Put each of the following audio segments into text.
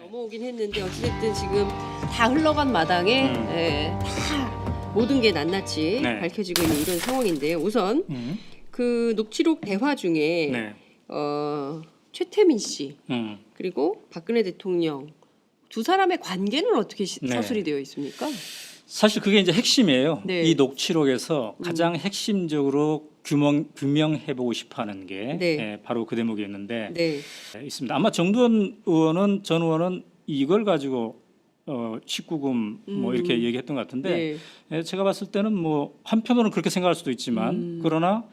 넘어오긴 했는데 어찌됐든 지금 다 흘러간 마당에 다 모든 게 낱낱이 네. 밝혀지고 있는 이런 상황인데요. 우선 그 녹취록 대화 중에 네. 최태민 씨 그리고 박근혜 대통령 두 사람의 관계는 어떻게 네. 서술이 되어 있습니까? 사실 그게 이제 핵심이에요. 네. 이 녹취록에서 가장 핵심적으로 규명해보고 싶어하는 게 네. 바로 그 대목이었는데 네. 있습니다. 아마 정두원 의원은 전 의원은 이걸 가지고 19금 뭐 이렇게 얘기했던 것 같은데 제가 봤을 때는 뭐 한편으로는 그렇게 생각할 수도 있지만 그러나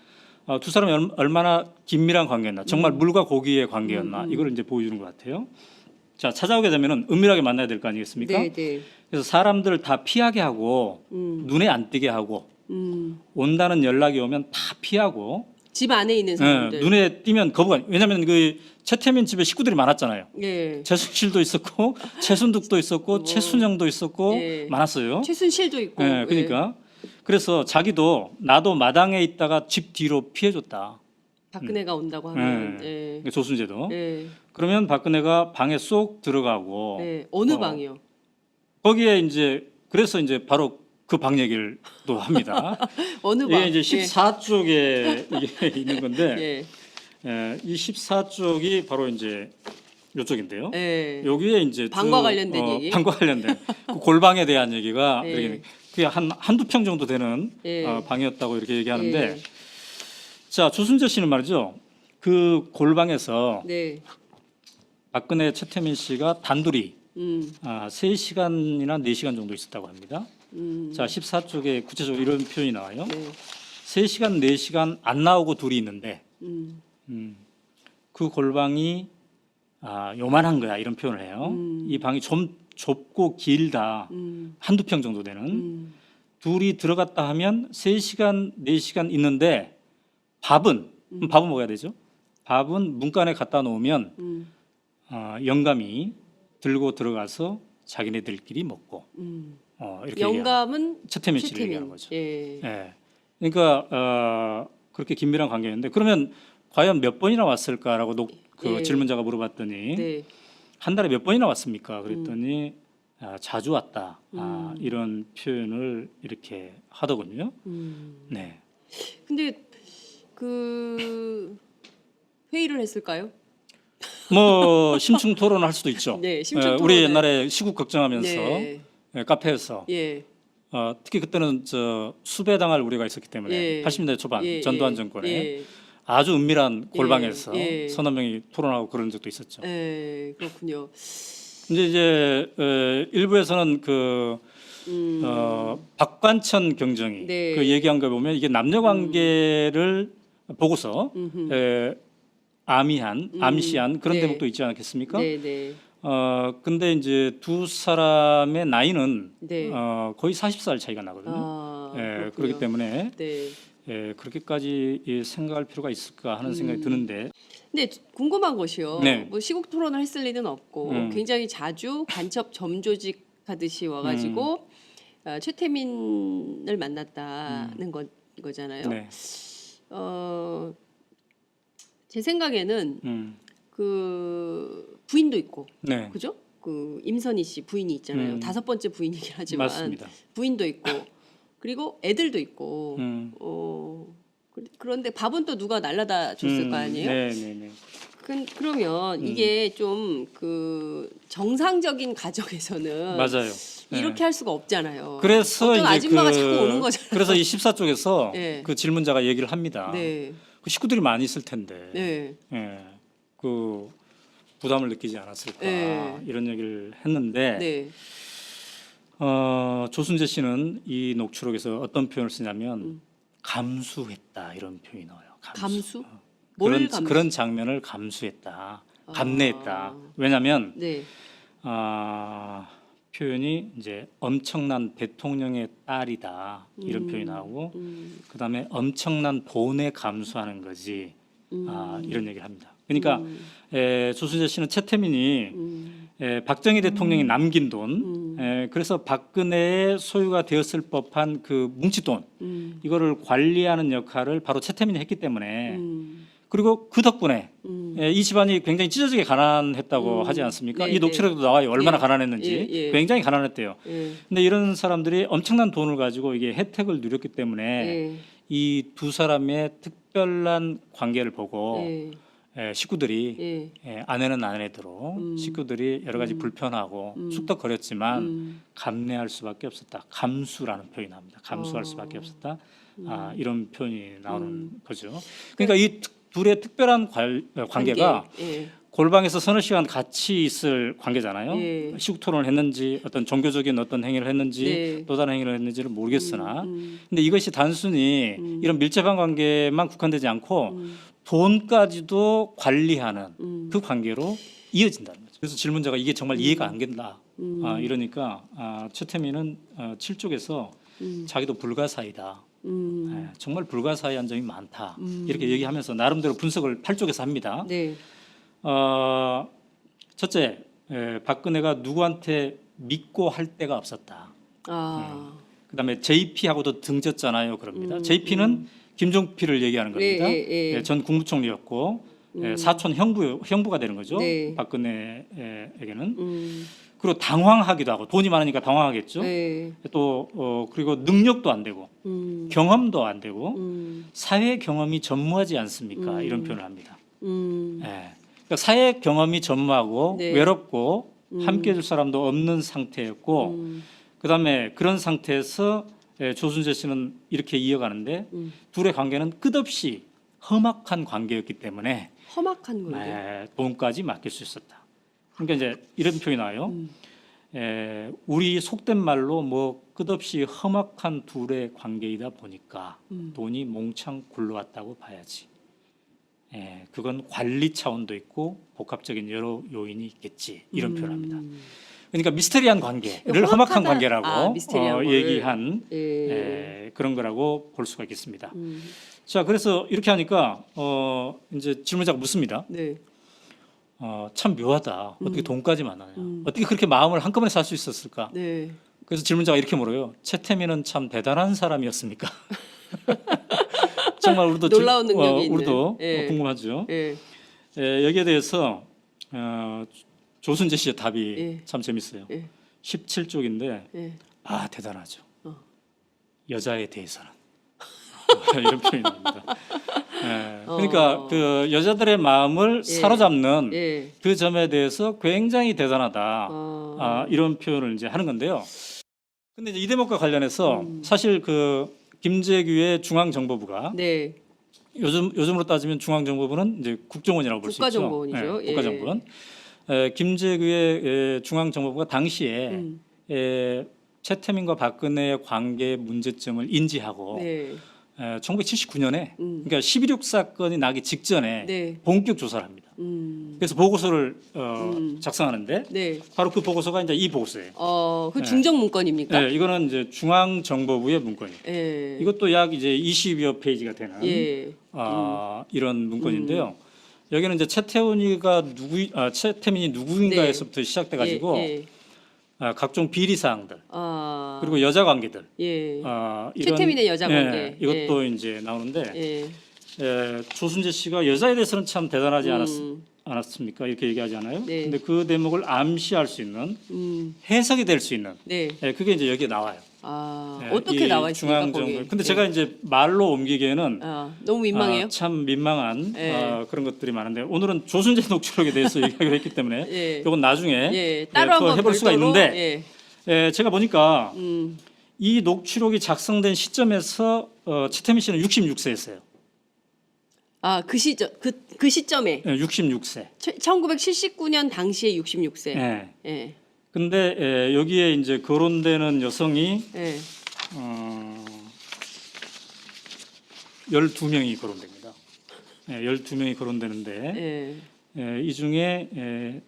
두 사람이 얼마나 긴밀한 관계였나, 정말 물과 고기의 관계였나 이걸 이제 보여주는 것 같아요. 자, 찾아오게 되면은 은밀하게 만나야 될 거 아니겠습니까? 네, 네. 그래서 사람들을 다 피하게 하고 눈에 안 띄게 하고 온다는 연락이 오면 다 피하고 집 안에 있는 사람들. 눈에 띄면 거부가. 왜냐하면 그 최태민 집에 식구들이 많았잖아요. 예. 최순실도 있었고 최순득도 있었고 최순영도 있었고 예. 많았어요. 최순실도 있고. 예, 그러니까 그래서 자기도 나도 마당에 있다가 집 뒤로 피해줬다. 박근혜가 온다고 하면. 예. 조순재도. 예. 그러면 박근혜가 방에 쏙 들어가고 네. 어느 방이요? 거기에 이제 그래서 이제 바로 그 방 얘기를 또 합니다. 어느 방? 이게 이제 14쪽에 이게 있는 건데 예. 이 14쪽이 바로 이제 이쪽인데요. 예. 여기에 이제 방과 관련된 얘기? 방과 관련된 그 골방에 대한 얘기가 예. 이렇게 그게 한두 평 정도 되는 예. 방이었다고 이렇게 얘기하는데 예. 자, 조순재 씨는 말이죠. 그 골방에서 네. 박근혜 최태민 씨가 단둘이 3시간이나 4시간 정도 있었다고 합니다. 자, 14쪽에 구체적으로 이런 표현이 나와요. 네. 3시간, 4시간 안 나오고 둘이 있는데 그 골방이 요만한 거야 이런 표현을 해요. 이 방이 좀 좁고 길다. 한두 평 정도 되는. 둘이 들어갔다 하면 3시간, 4시간 있는데 밥은 먹어야 되죠. 밥은 문간에 갖다 놓으면 영감이 들고 들어가서 자기네들끼리 먹고 이렇게 영감은 최태민 씨를 얘기하는 거죠. 예. 예. 그러니까 그렇게 긴밀한 관계였는데 그러면 과연 몇 번이나 왔을까라고 그 예. 질문자가 물어봤더니 네. 한 달에 몇 번이나 왔습니까? 그랬더니 자주 왔다. 이런 표현을 이렇게 하더군요. 네. 근데 그 회의를 했을까요? 뭐 심층 토론을 할 수도 있죠. 네, 심층 우리 토론을. 옛날에 시국 걱정하면서 네. 카페에서 예. 특히 그때는 수배당할 우려가 있었기 때문에 예. 80년대 초반 예. 전두환 정권에 예. 아주 은밀한 골방에서 예. 서너 명이 토론하고 그런 적도 있었죠. 예. 그렇군요. 이제 일부에서는 박관천 경정이 네. 그 얘기한 거 보면 이게 남녀 관계를 보고서 암시한 그런 네. 대목도 있지 않겠습니까? 네, 네. 근데 이제 두 사람의 나이는 네. 거의 40살 차이가 나거든요. 그렇군요. 그렇기 때문에 네. 그렇게까지 생각할 필요가 있을까 하는 생각이 드는데. 근데 궁금한 것이요. 네. 뭐 시국 토론을 했을 리는 없고 굉장히 자주 간첩 점조직 하듯이 와가지고 최태민을 만났다는 거잖아요. 네. 제 생각에는 그 부인도 있고, 네. 그죠? 그 임선희 씨 부인이 있잖아요. 5번째 부인이긴 하지만 맞습니다. 부인도 있고, 그리고 애들도 있고. 그런데 밥은 또 누가 날라다 줬을 거 아니에요? 네, 네, 네. 그러면 이게 좀 그 정상적인 가정에서는 맞아요. 이렇게 할 수가 없잖아요. 그래서 어떤 이제 아줌마가 자꾸 오는 거잖아요. 그래서 이 14쪽에서 네. 그 질문자가 얘기를 합니다. 네, 그 식구들이 많이 있을 텐데, 네, 그 부담을 느끼지 않았을까 네. 이런 얘기를 했는데, 네, 조순재 씨는 이 녹취록에서 어떤 표현을 쓰냐면 감수했다 이런 표현이 나와요. 감수? 뭘 감수? 그런 장면을 감수했다, 감내했다. 왜냐하면 네, 표현이 이제 엄청난 대통령의 딸이다 이런 표현이 나오고 그다음에 엄청난 본에 감수하는 거지 이런 얘기를 합니다. 그러니까 조순재 씨는 최태민이 박정희 대통령이 남긴 돈, 그래서 박근혜의 소유가 되었을 법한 그 뭉치돈 이거를 관리하는 역할을 바로 최태민이 했기 때문에 그리고 그 덕분에 이 집안이 굉장히 찢어지게 가난했다고 하지 않습니까? 네, 이 녹취록도 나와요. 얼마나 예. 가난했는지. 예, 예. 굉장히 가난했대요. 예. 근데 이런 사람들이 엄청난 돈을 가지고 이게 혜택을 누렸기 때문에 예. 이 두 사람의 특별한 관계를 보고 예. 식구들이 예. 아내는 아내대로 식구들이 여러 가지 불편하고 쑥덕거렸지만 감내할 수밖에 없었다. 감수라는 표현이 나옵니다. 감수할 수밖에 없었다. 이런 표현이 나오는 거죠. 그러니까 이 둘의 특별한 관계가 예. 골방에서 서너 시간 같이 있을 관계잖아요. 예. 시국 토론을 했는지 어떤 종교적인 어떤 행위를 했는지 네. 또 다른 행위를 했는지를 모르겠으나 근데 이것이 단순히 이런 밀접한 관계만 국한되지 않고 돈까지도 관리하는 그 관계로 이어진다는 거죠. 그래서 질문자가 이게 정말 이해가 안 된다. 이러니까 최태민은 7쪽에서 자기도 불가사의다. 정말 불가사의한 점이 많다. 이렇게 얘기하면서 나름대로 분석을 8쪽에서 합니다. 네. 첫째, 박근혜가 누구한테 믿고 할 데가 없었다. 그다음에 JP하고도 등졌잖아요. 그럽니다. JP는 김종필을 얘기하는 겁니다. 예. 전 국무총리였고 사촌 형부가 되는 거죠. 네. 박근혜에게는. 그리고 당황하기도 하고 돈이 많으니까 당황하겠죠. 네. 또 그리고 능력도 안 되고 경험도 안 되고 사회 경험이 전무하지 않습니까? 이런 표현을 합니다. 그러니까 사회 경험이 전무하고 네. 외롭고 함께 해줄 사람도 없는 상태였고 그다음에 그런 상태에서 조순재 씨는 이렇게 이어가는데 둘의 관계는 끝없이 험악한 관계였기 때문에 험악한 관계. 돈까지 맡길 수 있었다. 그러니까 이제 이런 표현이 나와요. 우리 속된 말로 뭐 끝없이 험악한 둘의 관계이다 보니까 돈이 몽창 굴러왔다고 봐야지. 그건 관리 차원도 있고 복합적인 여러 요인이 있겠지. 이런 표현합니다. 그러니까 미스테리한 관계를 험악한 관계라고 미스테리한 얘기한 그런 거라고 볼 수가 있겠습니다. 자, 그래서 이렇게 하니까 이제 질문자가 묻습니다. 네. 참 묘하다. 어떻게 돈까지 만나냐. 어떻게 그렇게 마음을 한꺼번에 살 수 있었을까. 네. 그래서 질문자가 이렇게 물어요. 최태민은 참 대단한 사람이었습니까? 정말 우리도 놀라운 능력이 있는. 우리도 예. 궁금하죠. 예. 여기에 대해서 조순재 씨의 답이 예. 참 재밌어요. 예. 17쪽인데 예. 대단하죠. 여자에 대해서는 이런 표현이 나옵니다. 그러니까 그 여자들의 마음을 사로잡는 예. 그 점에 대해서 굉장히 대단하다. 이런 표현을 이제 하는 건데요. 근데 이제 이 대목과 관련해서 사실 그 김재규의 중앙정보부가 네. 요즘으로 따지면 중앙정보부는 이제 국정원이라고 볼 수 있죠. 국가정보원이죠. 예. 국가정보원. 김재규의 중앙정보부가 당시에 최태민과 박근혜의 관계 문제점을 인지하고 네. 1979년에 그러니까 11.6 사건이 나기 직전에 네. 본격 조사를 합니다. 그래서 보고서를 작성하는데 네. 바로 그 보고서가 이제 이 보고서예요. 그 중정 문건입니까? 네, 이거는 이제 중앙정보부의 문건이에요. 예. 이것도 약 이제 20여 페이지가 되는 예. 이런 문건인데요. 여기는 이제 최태민이 누구인가에서부터 시작돼 가지고 각종 비리 사항들 그리고 여자 관계들 예. 이런, 최태민의 여자 관계. 이것도 이제 나오는데 예. 조순재 씨가 여자에 대해서는 참 대단하지 않았습니까? 이렇게 얘기하잖아요. 네. 근데 그 대목을 암시할 수 있는 해석이 될 수 있는 네. 그게 이제 여기에 나와요. 어떻게 나와 있습니까? 중앙정보. 거기? 근데 제가 이제 말로 옮기기에는 너무 민망해요. 참 민망한 그런 것들이 많은데 오늘은 조순재 녹취록에 대해서 얘기하기로 했기 때문에 이건 나중에 따로 또 한번 해볼 수가 별도로, 있는데 제가 보니까 이 녹취록이 작성된 시점에서 최태민 씨는 66세였어요. 그 시점 그 시점에 66세. 1979년 당시에 66세. 네. 예. 근데 여기에 이제 거론되는 여성이 예. 12명이 거론됩니다. 12명이 거론되는데 이 중에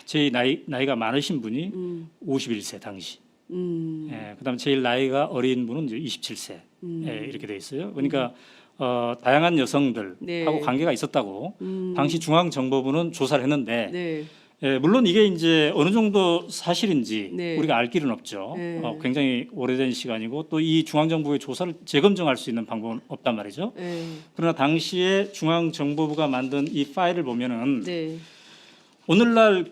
제일 나이가 많으신 분이 51세 당시. 그다음에 제일 나이가 어린 분은 이제 27세. 이렇게 돼 있어요. 그러니까 다양한 여성들하고 관계가 있었다고 당시 중앙정보부는 조사를 했는데 물론 이게 이제 어느 정도 사실인지 네. 우리가 알 길은 없죠. 네. 굉장히 오래된 시간이고 또 이 중앙정부의 조사를 재검증할 수 있는 방법은 없단 말이죠. 네. 그러나 당시에 중앙정보부가 만든 이 파일을 보면은 네. 오늘날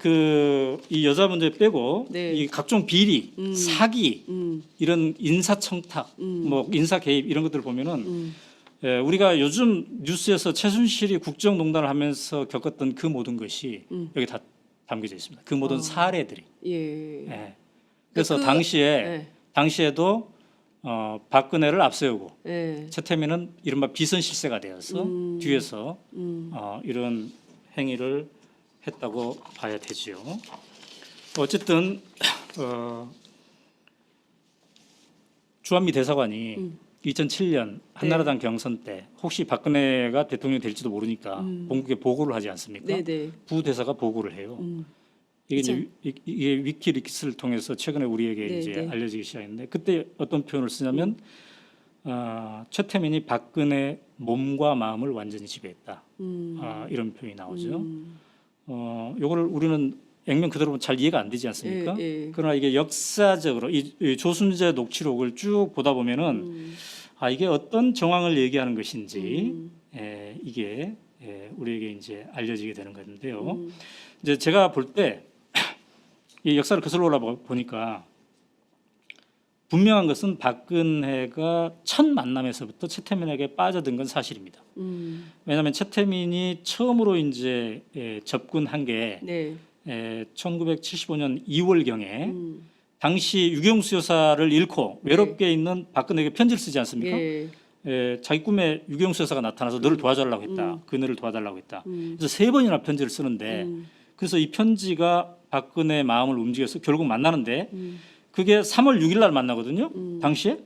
이 여자 문제 빼고 네. 이 각종 비리, 사기 이런 인사청탁, 뭐 인사 개입 이런 것들을 보면은 우리가 요즘 뉴스에서 최순실이 국정농단을 하면서 겪었던 그 모든 것이 여기 다 담겨져 있습니다. 그 모든 사례들이. 예. 예. 그래서 그- 당시에 당시에도 박근혜를 앞세우고 예. 최태민은 이른바 비선 실세가 되어서 뒤에서 이런 행위를 했다고 봐야 되지요. 어쨌든 주한미 대사관이 2007년 한나라당 경선 때 혹시 박근혜가 대통령이 될지도 모르니까 본국에 보고를 하지 않습니까? 네네. 부대사가 보고를 해요. 이게 이제 이게 위키리크스를 통해서 최근에 우리에게 네, 이제 네. 알려지기 시작했는데 그때 어떤 표현을 쓰냐면 최태민이 박근혜 몸과 마음을 완전히 지배했다. 이런 표현이 나오죠. 요거를 우리는 액면 그대로 보면 잘 이해가 안 되지 않습니까? 예, 예. 그러나 이게 역사적으로 이 조순재 녹취록을 쭉 보다 보면은 이게 어떤 정황을 얘기하는 것인지 이게 우리에게 이제 알려지게 되는 건데요. 이제 제가 볼 때 이 역사를 거슬러 올라 보니까 분명한 것은 박근혜가 첫 만남에서부터 최태민에게 빠져든 건 사실입니다. 왜냐하면 최태민이 처음으로 이제 접근한 게 네. 1975년 2월경에 당시 유경수 여사를 잃고 외롭게 있는 박근혜에게 편지를 쓰지 않습니까? 예. 자기 꿈에 유경수 여사가 나타나서 너를 도와달라고 했다. 그녀를 도와달라고 했다. 그래서 3번이나 편지를 쓰는데 그래서 이 편지가 박근혜의 마음을 움직여서 결국 만나는데 그게 3월 6일 날 만나거든요. 당시에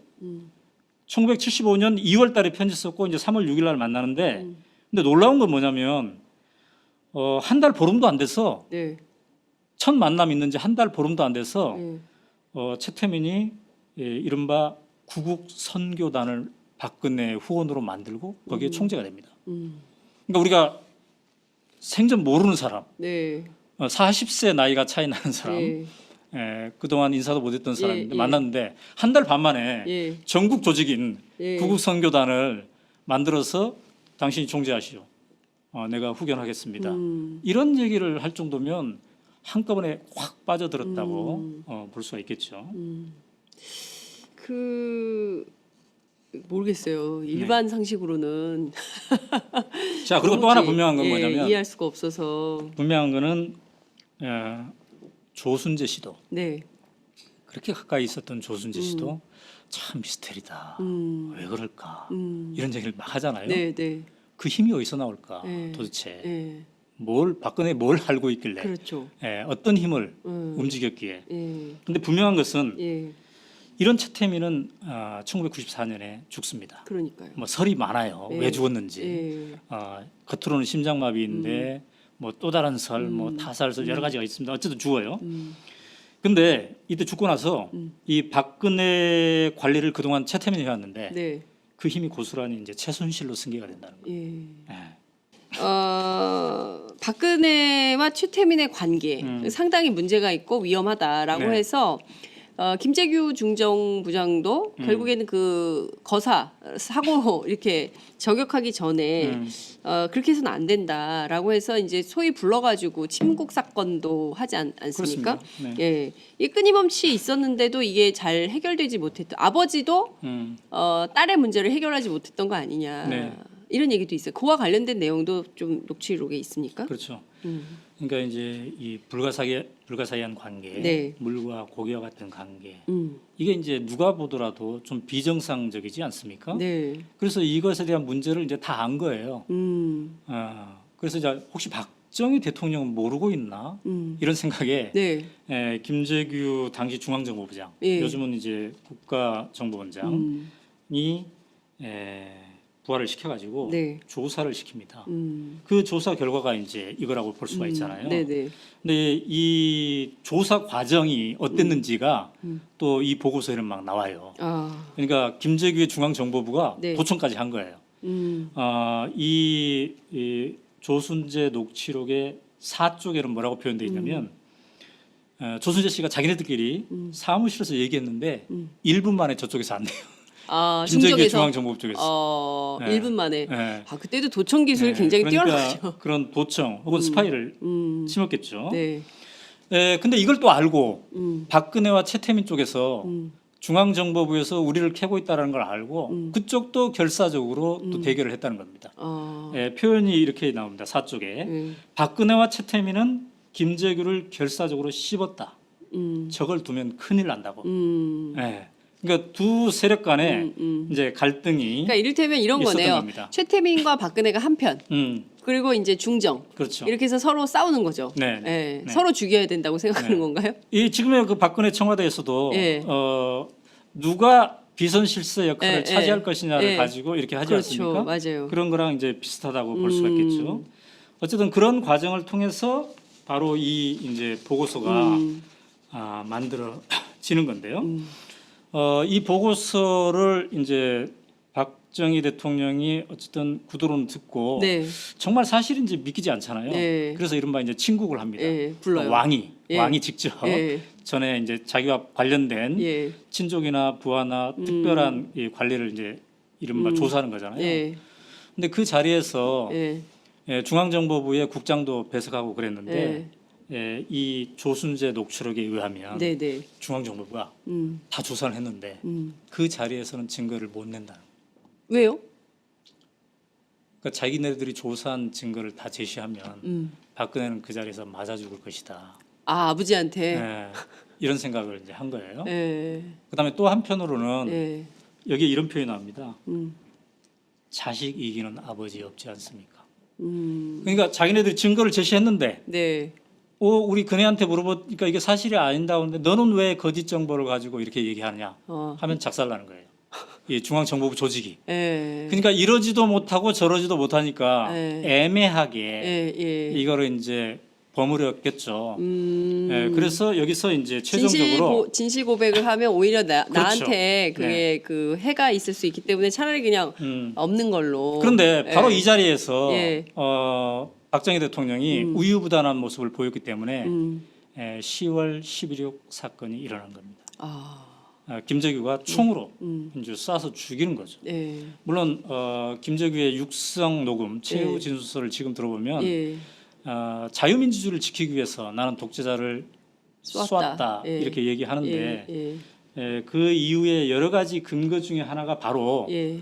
1975년 2월 달에 편지 썼고 이제 3월 6일 날 만나는데 근데 놀라운 건 뭐냐면 한 달 보름도 안 돼서 네. 첫 만남 있는 지 한 달 보름도 안 돼서 예. 최태민이 이른바 구국 선교단을 박근혜 후원으로 만들고 거기에 총재가 됩니다. 그러니까 우리가 생전 모르는 사람, 네. 40세 나이가 차이 나는 사람, 예. 그동안 인사도 못했던 사람인데 예. 만났는데 한 달 반 만에 예. 전국 조직인 예. 구국 선교단을 만들어서 당신이 총재하시오. 내가 후견하겠습니다. 이런 얘기를 할 정도면 한꺼번에 확 빠져들었다고 볼 수가 있겠죠. 모르겠어요. 일반 상식으로는 자, 그리고 또 하나 도무지, 분명한 건 예, 뭐냐면 이해할 수가 없어서. 분명한 거는 조순재 씨도 네. 그렇게 가까이 있었던 조순재 씨도 참 미스테리다. 왜 그럴까? 이런 얘기를 막 하잖아요. 네, 네. 그 힘이 어디서 나올까? 네. 도대체 예. 박근혜 뭘 알고 있길래 그렇죠. 어떤 힘을 움직였기에. 예. 근데 분명한 것은 예. 이런 최태민은 1994년에 죽습니다. 그러니까요. 뭐 설이 많아요. 예. 왜 죽었는지. 예. 겉으로는 심장마비인데 뭐 또 다른 설, 뭐 타살설 여러 가지가 있습니다. 어쨌든 죽어요. 근데 이때 죽고 나서 이 박근혜 관리를 그동안 최태민이 해왔는데 네. 그 힘이 고스란히 이제 최순실로 승계가 된다는 거예요. 예. 예. 박근혜와 최태민의 관계 상당히 문제가 있고 위험하다라고 네. 해서 김재규 중정부장도 결국에는 그 거사 사고 이렇게 저격하기 전에 그렇게 해서는 안 된다라고 해서 이제 소위 불러가지고 침국 사건도 하지 않습니까? 그렇습니다. 네. 예, 이 끊임없이 있었는데도 이게 잘 해결되지 못했던 아버지도 딸의 문제를 해결하지 못했던 거 아니냐. 네. 이런 얘기도 있어요. 그와 관련된 내용도 좀 녹취록에 있습니까? 그렇죠. 그러니까 이제 이 불가사의한 관계, 네. 물과 고기와 같은 관계, 음. 이게 이제 누가 보더라도 좀 비정상적이지 않습니까? 네. 그래서 이것에 대한 문제를 이제 다 안 거예요. 그래서 이제 혹시 박정희 대통령은 모르고 있나 이런 생각에 네. 김재규 당시 중앙정보부장, 예. 요즘은 이제 국가정보원장이 부활을 시켜가지고 네. 조사를 시킵니다. 그 조사 결과가 이제 이거라고 볼 수가 있잖아요. 네네. 근데 이 조사 과정이 어땠는지가 또 이 보고서에는 막 나와요. 아. 그러니까 김재규의 중앙정보부가 네. 도청까지 한 거예요. 이 조순재 녹취록의 사 쪽에는 뭐라고 표현되어 있냐면 조순재 씨가 자기네들끼리 사무실에서 얘기했는데 1분 만에 저쪽에서 안 돼요. 아, 김재규 중정에서 중앙정보부 쪽에서. 네. 1분 만에. 네. 아, 그때도 도청 기술이 굉장히 그러니까 뛰어나죠. 그런 도청 혹은 스파이를 심었겠죠. 네. 근데 이걸 또 알고 음. 박근혜와 최태민 쪽에서 중앙정보부에서 우리를 캐고 있다는 걸 알고 그쪽도 결사적으로 또 대결을 했다는 겁니다. 표현이 이렇게 나옵니다. 사 쪽에 박근혜와 최태민은 김재규를 결사적으로 씹었다. 저걸 두면 큰일 난다고. 예. 그러니까 두 세력 간에 이제 갈등이 그러니까 이를테면 이런 있었던 거네요. 겁니다. 최태민과 박근혜가 한편, 그리고 이제 중정. 그렇죠. 이렇게 해서 서로 싸우는 거죠. 네, 예, 네. 서로 죽여야 된다고 생각하는 네. 건가요? 이 지금의 그 박근혜 청와대에서도 예. 누가 비선실세 역할을 예, 차지할 예. 것이냐를 예. 가지고 이렇게 하지 그렇죠. 않습니까? 맞아요. 그런 거랑 이제 비슷하다고 볼 수가 있겠죠. 어쨌든 그런 과정을 통해서 바로 이 이제 보고서가 만들어지는 건데요. 이 보고서를 이제 박정희 대통령이 어쨌든 구두로는 듣고 네. 정말 사실인지 믿기지 않잖아요. 네. 그래서 이른바 이제 친국을 합니다. 예, 불러요. 왕이 예. 직접 예. 전에 이제 자기와 관련된 예. 친족이나 부하나 특별한 이 관리를 이제 이른바 조사하는 거잖아요. 예. 근데 그 자리에서 예. 중앙정보부의 국장도 배석하고 그랬는데 이 조순재 녹취록에 의하면 네, 네. 중앙정보부가 다 조사를 했는데 그 자리에서는 증거를 못 낸다는 거예요. 왜요? 그러니까 자기네들이 조사한 증거를 다 제시하면 박근혜는 그 자리에서 맞아 죽을 것이다. 아, 아버지한테. 이런 생각을 이제 한 거예요. 예. 그다음에 또 한편으로는 예. 여기에 이런 표현이 나옵니다. 자식 이기는 아버지 없지 않습니까? 그러니까 자기네들이 증거를 제시했는데 네. 우리 그네한테 물어보니까 이게 사실이 아닌다는데 너는 왜 거짓 정보를 가지고 이렇게 얘기하느냐 하면 작살나는 거예요. 이 중앙정보부 조직이. 예. 그러니까 이러지도 못하고 저러지도 못하니까 애매하게 예. 이거를 이제 버무렸겠죠. 그래서 여기서 이제 진실 고백을 하면 오히려 그렇죠. 나한테 그게 그 해가 있을 수 있기 때문에 차라리 그냥 없는 걸로. 그런데 바로 예. 이 자리에서 예. 박정희 대통령이 우유부단한 모습을 보였기 때문에 10월 11.6 사건이 일어난 겁니다. 김재규가 총으로 이제 쏴서 죽이는 거죠. 예. 물론 김재규의 육성 녹음 최후 진술서를 지금 들어보면 예. 자유민주주의를 지키기 위해서 나는 독재자를 쐈다 예. 이렇게 얘기하는데 예. 그 이후에 여러 가지 근거 중에 하나가 바로 예.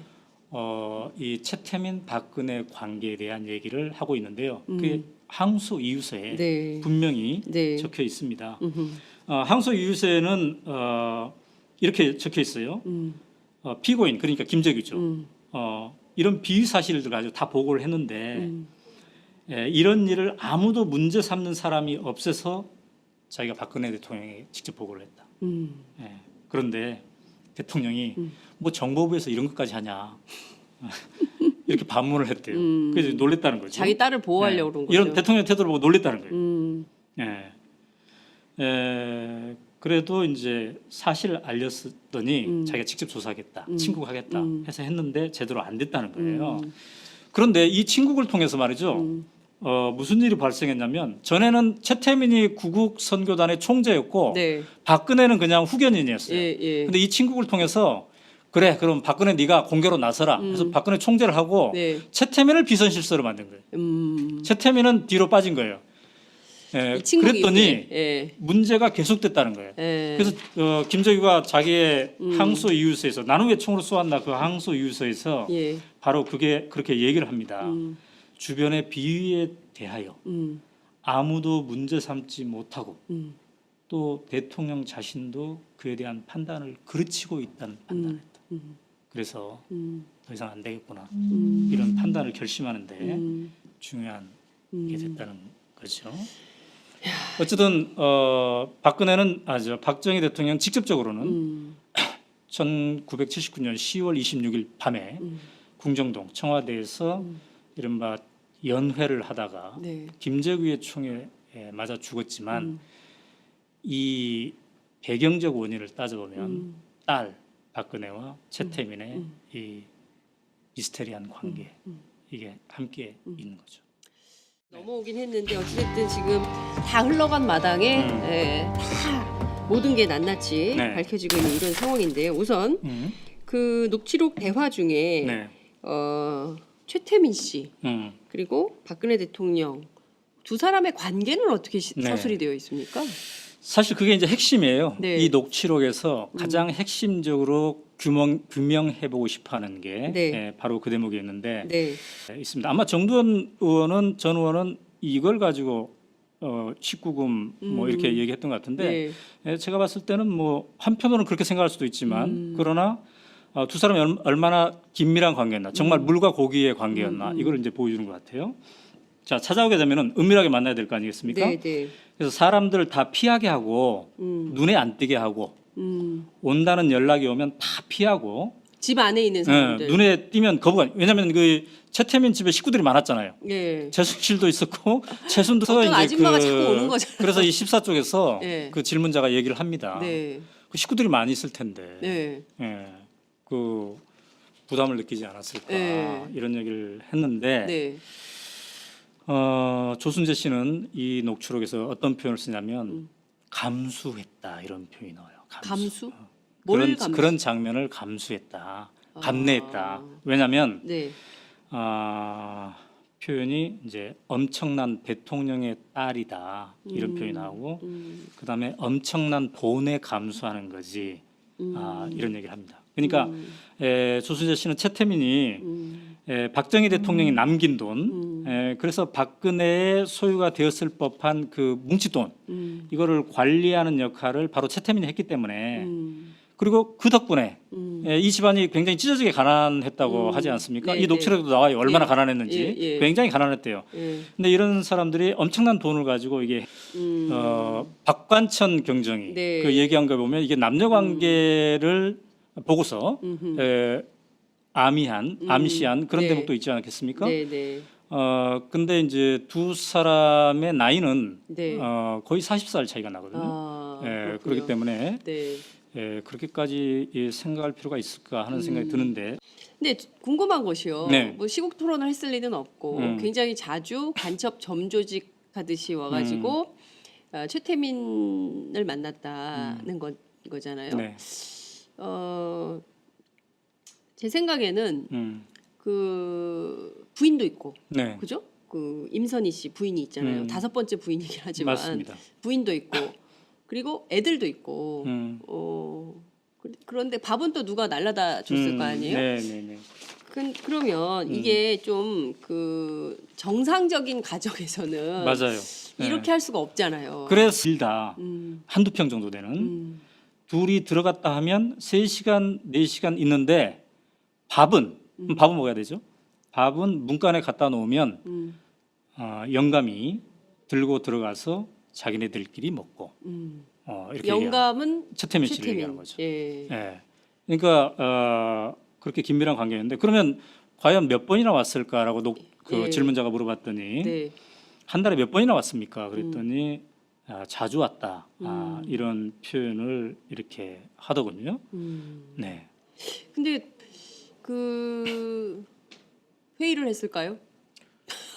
이 최태민 박근혜 관계에 대한 얘기를 하고 있는데요. 그게 항소 이유서에 네. 분명히 네. 적혀 있습니다. 항소 이유서에는 이렇게 적혀 있어요. 피고인 그러니까 김재규죠. 이런 비위 사실들 가지고 다 보고를 했는데 이런 일을 아무도 문제 삼는 사람이 없어서 자기가 박근혜 대통령에게 직접 보고를 했다. 그런데 대통령이 뭐 정보부에서 이런 것까지 하냐 이렇게 반문을 했대요. 그래서 놀랬다는 거죠. 자기 딸을 보호하려고 그런 거죠. 이런 대통령 태도를 보고 놀랬다는 거예요. 그래도 이제 사실을 알렸더니 자기가 직접 조사하겠다, 친국하겠다 해서 했는데 제대로 안 됐다는 거예요. 그런데 이 친국을 통해서 말이죠. 무슨 일이 발생했냐면 전에는 최태민이 구국 선교단의 총재였고 네. 박근혜는 그냥 후견인이었어요. 예. 근데 이 친국을 통해서 그래 그럼 박근혜 네가 공개로 나서라 해서 박근혜 총재를 하고 네. 최태민을 비선실세로 만든 거예요. 최태민은 뒤로 빠진 거예요. 이 친국이 그랬더니 예. 문제가 계속됐다는 거예요. 예. 그래서 김재규가 자기의 항소 이유서에서 나는 왜 총으로 쏘았나 그 항소 이유서에서 예. 바로 그렇게 얘기를 합니다. 주변의 비위에 대하여 아무도 문제 삼지 못하고 또 대통령 자신도 그에 대한 판단을 그르치고 있다는 판단을 했다. 그래서 더 이상 안 되겠구나 이런 판단을 결심하는데 중요한 게 됐다는 거죠. 어쨌든 박근혜는 박정희 대통령 직접적으로는 1979년 10월 26일 밤에 궁정동 청와대에서 이른바 연회를 하다가 네. 김재규의 총에 맞아 죽었지만 이 배경적 원인을 따져보면 딸 박근혜와 최태민의 이 미스테리한 관계 이게 함께 있는 거죠. 넘어오긴 했는데 어찌됐든 지금 다 흘러간 마당에 다 모든 게 낱낱이 네. 밝혀지고 있는 이런 상황인데요. 우선 그 녹취록 대화 중에 네. 최태민 씨 음. 그리고 박근혜 대통령 두 사람의 관계는 어떻게 네. 서술이 되어 있습니까? 사실 그게 이제 핵심이에요. 네. 이 녹취록에서 가장 핵심적으로 규명해보고 싶어하는 게 네. 바로 그 대목이었는데 네. 있습니다. 아마 정두원 의원은 전 의원은 이걸 가지고 19금 뭐 이렇게 얘기했던 것 같은데 제가 봤을 때는 뭐 한편으로는 그렇게 생각할 수도 있지만 그러나 두 사람이 얼마나 긴밀한 관계였나, 정말 물과 고기의 관계였나 이걸 이제 보여주는 것 같아요. 자, 찾아오게 되면은 은밀하게 만나야 될 거 아니겠습니까? 네. 네. 그래서 사람들 다 피하게 하고 눈에 안 띄게 하고 온다는 연락이 오면 다 피하고 집 안에 있는 사람들. 눈에 띄면 거부가. 왜냐하면 그 최태민 집에 식구들이 많았잖아요. 예. 최순실도 있었고 최순도 어떤 아줌마가 자꾸 오는 거잖아요. 그래서 이 14쪽에서 네. 그 질문자가 얘기를 합니다. 네. 그 식구들이 많이 있을 텐데 네. 그 부담을 느끼지 않았을까 네. 이런 얘기를 했는데 네. 조순재 씨는 이 녹취록에서 어떤 표현을 쓰냐면 감수했다 이런 표현이 나와요. 감수? 뭘 감수? 그런 장면을 감수했다, 감내했다. 왜냐하면 네. 표현이 이제 엄청난 대통령의 딸이다 이런 표현이 나오고 그다음에 엄청난 돈에 감수하는 거지 이런 얘기를 합니다. 그러니까 조순재 씨는 최태민이 박정희 대통령이 남긴 돈, 그래서 박근혜의 소유가 되었을 법한 그 뭉칫돈 이거를 관리하는 역할을 바로 최태민이 했기 때문에 그리고 그 덕분에 이 집안이 굉장히 찢어지게 가난했다고 하지 않습니까? 네, 이 녹취록에도 나와요. 얼마나 가난했는지. 예. 굉장히 가난했대요. 근데 이런 사람들이 엄청난 돈을 가지고 이게 박관천 경정이 네. 그 얘기한 거 보면 이게 남녀 관계를 보고서 암시한 그런 네. 대목도 있지 않겠습니까? 네. 네. 근데 이제 두 사람의 나이는 네. 거의 40살 차이가 나거든요. 그렇군요. 그렇기 때문에 네. 그렇게까지 생각할 필요가 있을까 하는 생각이 드는데. 근데 궁금한 것이요. 네. 뭐 시국 토론을 했을 리는 없고 굉장히 자주 간첩 점조직 하듯이 와가지고 최태민을 만났다는 거잖아요. 네. 제 생각에는 그 부인도 있고, 네. 그죠? 그 임선희 씨 부인이 있잖아요. 5번째 부인이긴 하지만 맞습니다. 부인도 있고, 그리고 애들도 있고. 그런데 밥은 또 누가 날라다 줬을 거 아니에요? 네. 그러면 이게 좀 그 정상적인 가정에서는 맞아요. 이렇게 할 수가 없잖아요. 그래서 길다 한두 평 정도 되는 둘이 들어갔다 하면 3시간, 4시간 있는데 밥은 먹어야 되죠. 밥은 문간에 갖다 놓으면 영감이 들고 들어가서 자기네들끼리 먹고 이렇게 영감은 최태민 씨를 얘기하는 거죠. 예. 그러니까 그렇게 긴밀한 관계였는데 그러면 과연 몇 번이나 왔을까라고 예. 질문자가 물어봤더니 네. 한 달에 몇 번이나 왔습니까? 그랬더니 자주 왔다 이런 표현을 이렇게 하더군요. 네. 근데 그 회의를 했을까요?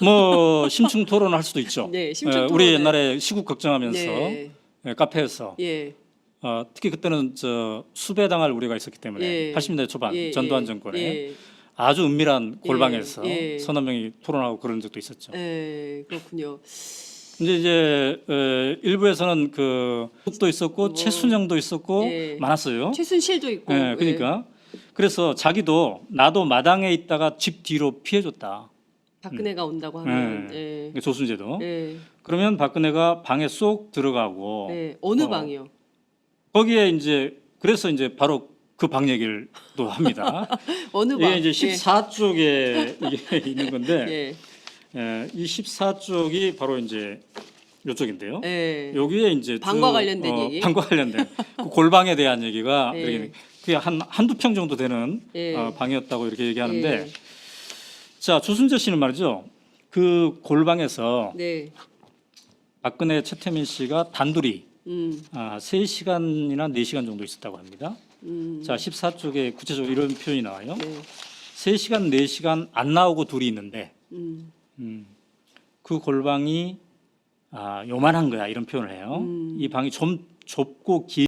뭐 심층 토론을 할 수도 있죠. 네, 심층 우리 토론을. 옛날에 시국 걱정하면서 네. 카페에서 예. 특히 그때는 수배당할 우려가 있었기 때문에 예. 80년대 초반 예, 전두환 예, 정권에 예. 아주 은밀한 골방에서 예. 서너 명이 토론하고 그런 적도 있었죠. 그렇군요. 이제 일부에서는 그 도 있었고 최순영도 있었고 예. 많았어요. 최순실도 있고. 예, 그러니까 그래서 자기도 나도 마당에 있다가 집 뒤로 피해줬다. 박근혜가 온다고 하면. 예. 조순재도. 예. 그러면 박근혜가 방에 쏙 들어가고 네. 어느 방이요? 거기에 이제 그래서 이제 바로 그 방 얘기를 또 합니다. 어느 방? 이게 이제 14쪽에 이게 있는 건데 이 14쪽이 바로 이제 이쪽인데요. 여기에 이제 방과 관련된 얘기. 방과 관련된 그 골방에 대한 얘기가 예. 이렇게 그게 한두 평 정도 되는 예. 방이었다고 이렇게 얘기하는데 예. 자, 조순재 씨는 말이죠. 그 골방에서 네. 박근혜 최태민 씨가 단둘이 3시간이나 4시간 정도 있었다고 합니다. 자, 14쪽에 구체적으로 이런 표현이 나와요. 네. 3시간, 4시간 안 나오고 둘이 있는데 그 골방이 요만한 거야 이런 표현을 해요. 이 방이 좀 좁고 길